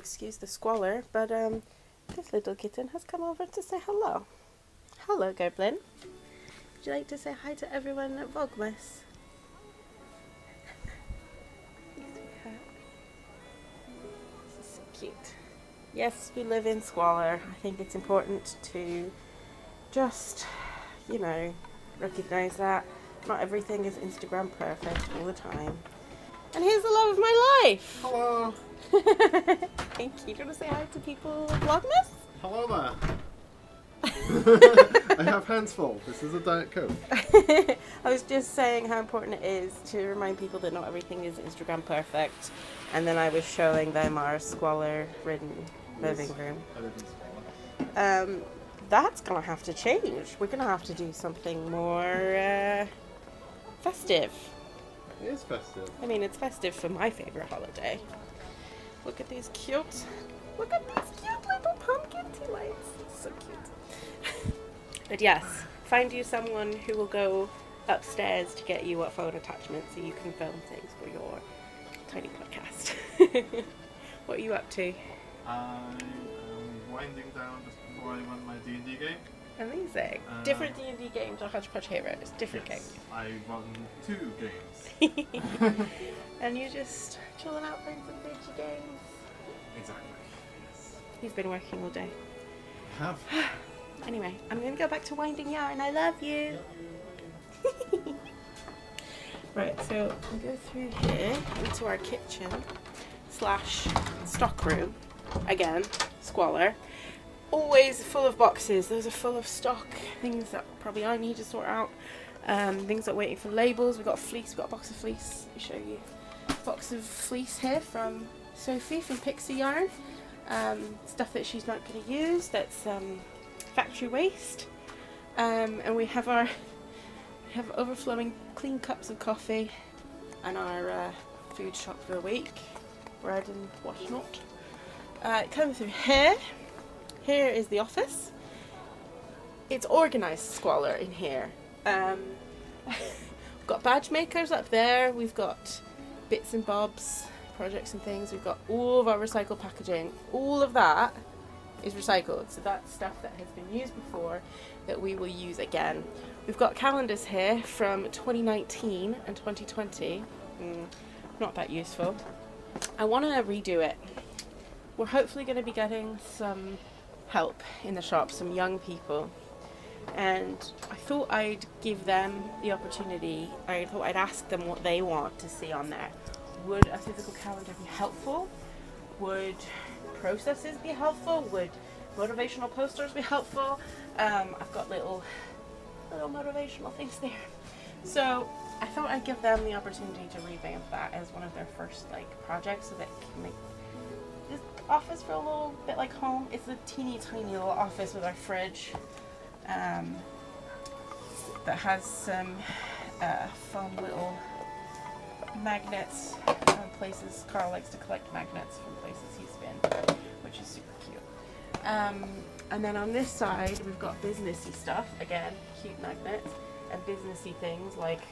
excuse the squalor, but this little kitten has come over to say hello. Hello, Goblin. Would you like to say hi to everyone at Vlogmas? This is so cute. Yes, we live in squalor. I think it's important to just, you know, recognise that not everything is Instagram perfect all the time. And here's the love of my life! Hello! Thank you. Do you want to say hi to people at Vlogmas? Hello there! I have hands full. This is a Diet Coke. I was just saying how important it is to remind people that not everything is Instagram perfect. And then I was showing them our squalor-ridden living room. I live in squalor. That's going to have to change. We're going to have to do something more festive. It is festive. I mean, it's festive for my favourite holiday. Look at these cute little pumpkin tea lights. So cute. But yes, find you someone who will go upstairs to get you a phone attachment so you can film things for your tiny podcast. What are you up to? I'm winding down just before I run my D&D game. Amazing. Different D&D games or Hodgepodge Heroes? Different games. I run 2 games. And you're just chilling out playing some video games? Exactly, yes. You've been working all day. I have. Anyway, I'm going to go back to winding yarn. I love you. Right, so we'll go through here into our kitchen / stock room. Again, squalor. Always full of boxes. Those are full of stock. Things that probably I need to sort out. Things that are waiting for labels. We've got fleece. We've got a box of fleece. Let me show you. A box of fleece here from Sophie from Pixie Yarn. Stuff that she's not going to use. That's factory waste. And we have overflowing clean cups of coffee and our food shop for the week. Bread and whatnot. Coming through here. Here is the office. It's organised squalor in here. We've got badge makers up there. We've got bits and bobs, projects and things. We've got all of our recycled packaging. All of that is recycled. So that's stuff that has been used before that we will use again. We've got calendars here from 2019 and 2020. Not that useful. I want to redo it. We're hopefully going to be getting some help in the shop, some young people, and I thought I'd give them the opportunity. I thought I'd ask them what they want to see on there. Would a physical calendar be helpful? Would processes be helpful? Would motivational posters be helpful? I've got little motivational things there, so I thought I'd give them the opportunity to revamp that as one of their first projects, so that it can make this office feel a little bit like home. It's a teeny tiny little office with our fridge that has some fun little magnets from places. Carl likes to collect magnets from places he's been, which is super cute. And then on this side we've got businessy stuff, again, cute magnets, and businessy things like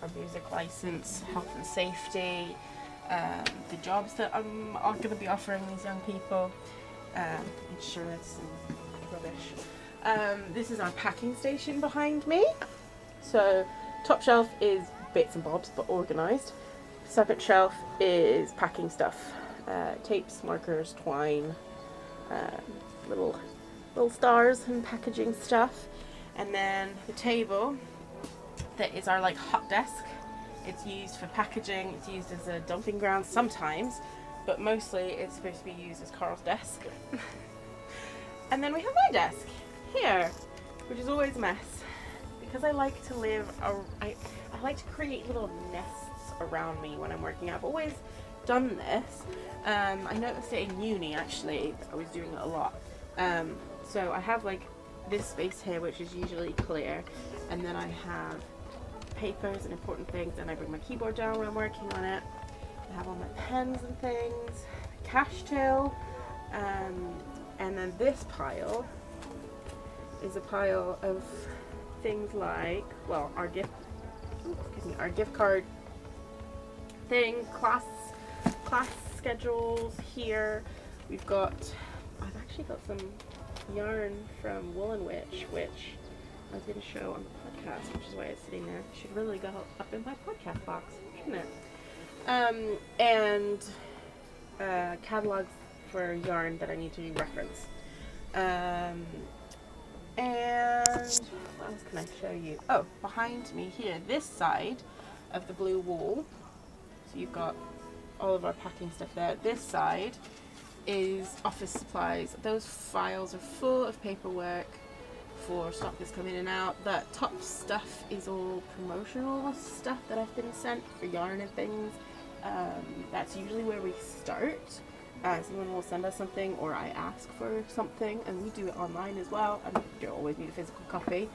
our music license, health and safety, the jobs that I'm going to be offering these young people, insurance and rubbish. This is our packing station behind me. So top shelf is bits and bobs but organised. Second shelf is packing stuff, tapes, markers, twine, little stars and packaging stuff. And then the table that is our hot desk. It's used for packaging, it's used as a dumping ground sometimes, but mostly it's supposed to be used as Carl's desk. And then we have my desk here, which is always a mess, because I like to I like to create little nests around me when I'm working. I've always done this. I noticed it in uni actually. I was doing it a lot. So I have this space here, which is usually clear, and then I have papers and important things, and I bring my keyboard down when I'm working on it. I have all my pens and things, cash till, and then this pile is a pile of things like, well, our gift card thing, class schedules here, I've actually got some yarn from Woolen Witch, which I was going to show on the podcast, which is why it's sitting there. It should really go up in my podcast box, shouldn't it? And catalogs for yarn that I need to reference. And what else can I show you? Oh, behind me here, this side of the blue wall. So you've got all of our packing stuff there. This side is office supplies. Those files are full of paperwork for stock that's come in and out. That top stuff is all promotional stuff that I've been sent for yarn and things. That's usually where we start. Someone will send us something, or I ask for something, and we do it online as well. And you don't always need a physical copy,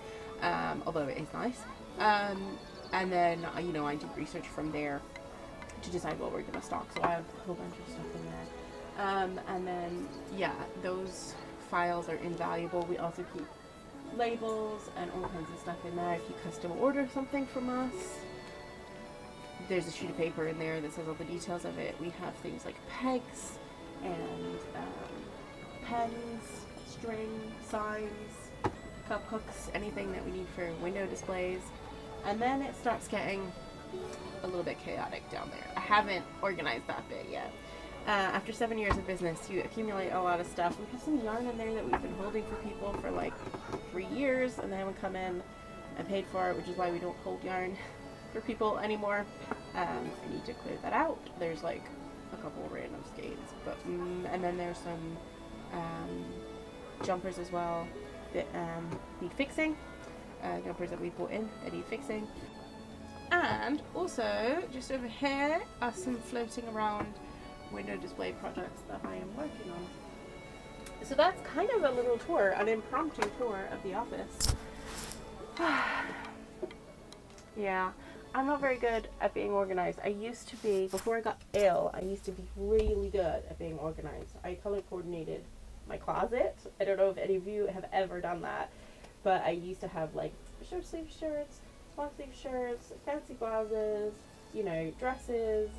although it is nice. And then I do research from there to decide what we're gonna stock. So I have a whole bunch of stuff in there. And then those files are invaluable. We also keep labels and all kinds of stuff in there. If you custom order something from us, there's a sheet of paper in there that says all the details of it. We have things like pegs and pens, string, signs, cup hooks, anything that we need for window displays. And then it starts getting a little bit chaotic down there. I haven't organized that bit yet. After 7 years of business, you accumulate a lot of stuff. We have some yarn in there that we've been holding for people for like 3 years, and they haven't come in and paid for it, which is why we don't hold yarn for people anymore. I need to clear that out. There's like a couple random skates, but and then there's some jumpers as well that need fixing. Jumpers that we bought in that need fixing. And also, just over here are some floating around window display projects that I am working on. So that's kind of a little tour, an impromptu tour of the office. Yeah, I'm not very good at being organized. I used to be, before I got ill, I used to be really good at being organized. I color coordinated my closet. I don't know if any of you have ever done that, but I used to have like short sleeve shirts, long sleeve shirts, fancy blouses, dresses,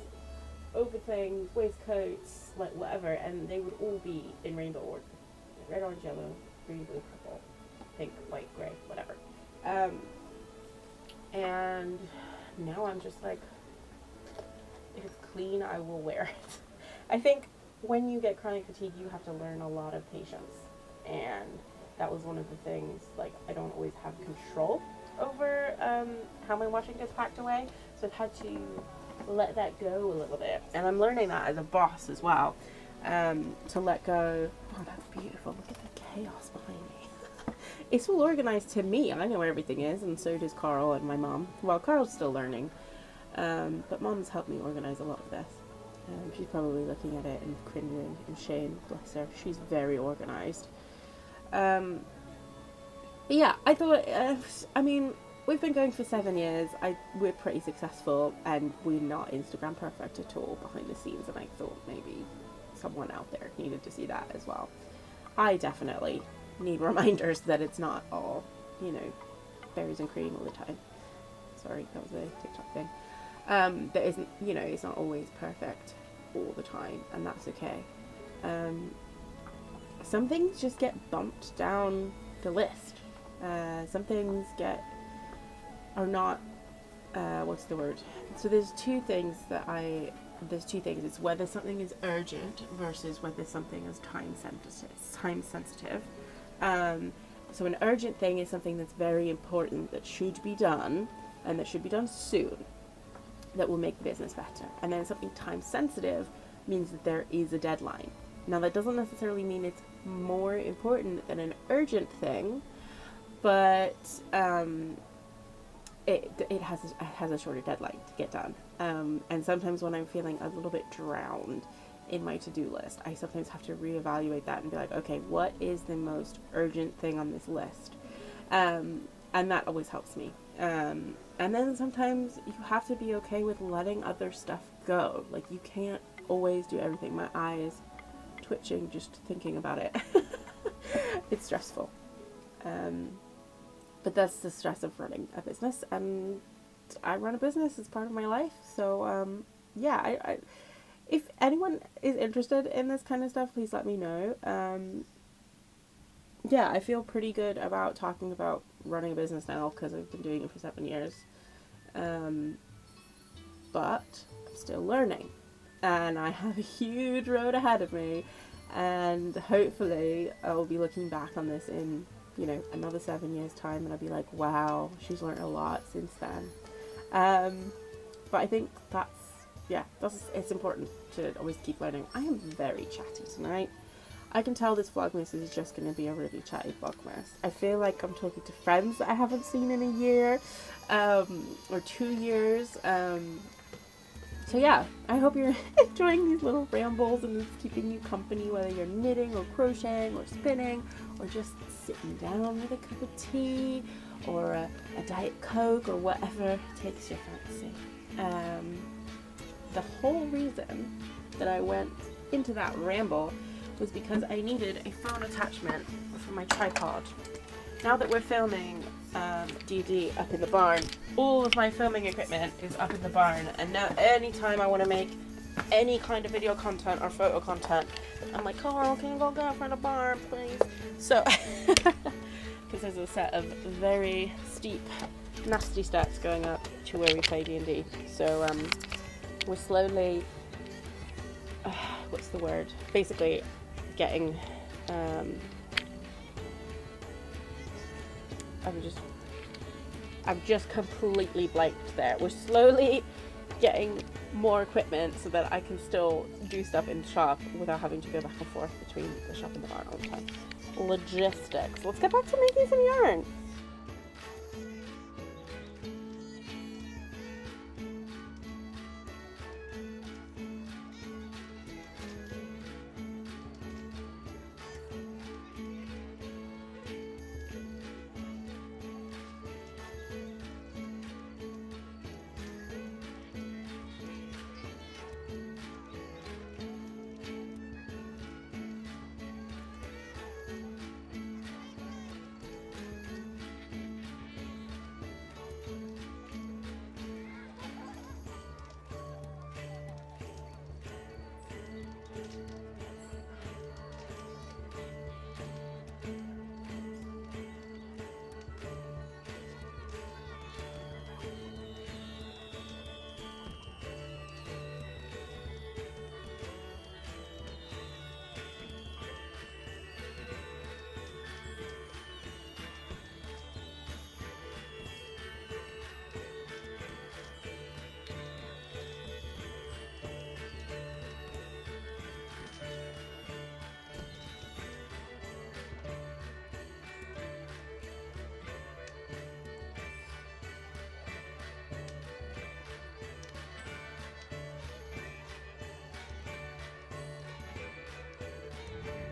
over things, waistcoats, like whatever, and they would all be in rainbow order. Red, orange, yellow, green, blue, purple, pink, white, gray, whatever. And now I'm just like, if it's clean, I will wear it. I think when you get chronic fatigue, you have to learn a lot of patience. And that was one of the things, like, I don't always have control over how my washing gets packed away. So I've had to let that go a little bit. And I'm learning that as a boss as well. To let go. Oh, that's beautiful. Look at the chaos behind me. It's all organized to me. I know where everything is, and so does Carl and my mom. Well, Carl's still learning. But Mom's helped me organize a lot of this. She's probably looking at it and cringing in shame. Bless her. She's very organized. But yeah, I thought, we've been going for 7 years. We're pretty successful, and we're not Instagram perfect at all behind the scenes, and I thought maybe someone out there needed to see that as well. I definitely need reminders that it's not all, berries and cream all the time. Sorry, that was a TikTok thing. That isn't, it's not always perfect all the time, and that's okay. Some things just get bumped down the list. Some things are not, what's the word? So there's two things. It's whether something is urgent versus whether something is time sensitive. So an urgent thing is something that's very important, that should be done, and that should be done soon, that will make the business better. And then something time sensitive means that there is a deadline. Now that doesn't necessarily mean it's more important than an urgent thing, but it has a shorter deadline to get done. And sometimes when I'm feeling a little bit drowned in my to-do list, I sometimes have to reevaluate that and be like, okay, what is the most urgent thing on this list? And that always helps me. And then sometimes you have to be okay with letting other stuff go. Like, you can't always do everything. My eye is twitching just thinking about it. It's stressful. But that's the stress of running a business, and I run a business as part of my life. So, if anyone is interested in this kind of stuff, please let me know. Yeah, I feel pretty good about talking about running a business now because I've been doing it for 7 years. But I'm still learning, and I have a huge road ahead of me, and hopefully I'll be looking back on this in, you know, another 7 years time, and I'll be like, wow, she's learned a lot since then. But I think it's important to always keep learning. I am very chatty tonight. I can tell this Vlogmas is just going to be a really chatty Vlogmas. I feel like I'm talking to friends that I haven't seen in a year, or 2 years. So yeah, I hope you're enjoying these little rambles and it's keeping you company, whether you're knitting or crocheting or spinning or just sitting down with a cup of tea or a Diet Coke or whatever takes your fancy. The whole reason that I went into that ramble was because I needed a phone attachment for my tripod. Now that we're filming DD up in the barn, all of my filming equipment is up in the barn, and now anytime I want to make any kind of video content or photo content, I'm like, Carl, can you go for the barn, please? So, because there's a set of very steep, nasty steps going up to where we play D&D. So, we're slowly, what's the word? Basically, getting, I've just completely blanked there. We're slowly getting more equipment so that I can still do stuff in the shop without having to go back and forth between the shop and the barn all the time. Logistics. Let's get back to making some yarn.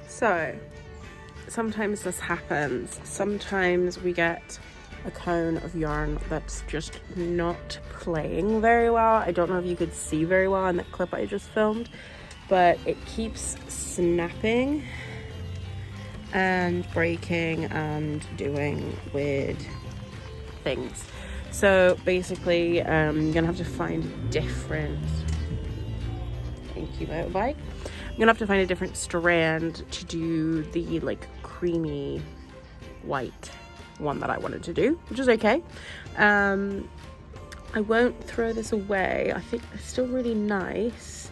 So, sometimes this happens. Sometimes we get a cone of yarn that's just not playing very well. I don't know if you could see very well in the clip I just filmed, but it keeps snapping and breaking and doing weird things. So basically, I'm gonna have to find a different, thank you motorbike. I'm gonna have to find a different strand to do the like creamy white one that I wanted to do, which is okay. I won't throw this away. I think it's still really nice.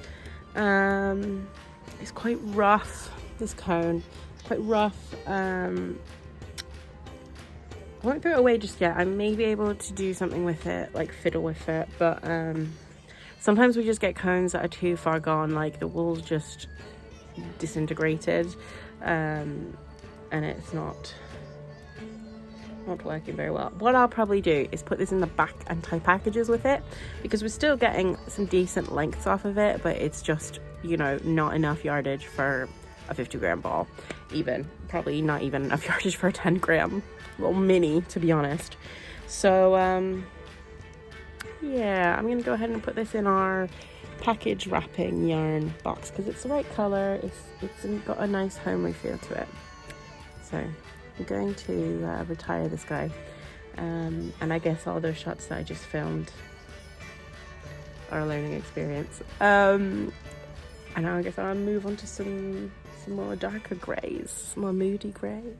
It's quite rough, this cone, quite rough. I won't throw it away just yet. I may be able to do something with it, like fiddle with it, but sometimes we just get cones that are too far gone, like the wool's just disintegrated, and it's not working very well. What I'll probably do is put this in the back and tie packages with it, because we're still getting some decent lengths off of it, but it's just, you know, not enough yardage for a 50-gram ball, probably not even enough yardage for a 10-gram little mini, to be honest. So yeah, I'm gonna go ahead and put this in our package wrapping yarn box because it's the right color. It's got a nice homely feel to it. So I'm going to retire this guy, and I guess all those shots that I just filmed are a learning experience. And I guess I'll move on to some more darker greys, some more moody greys.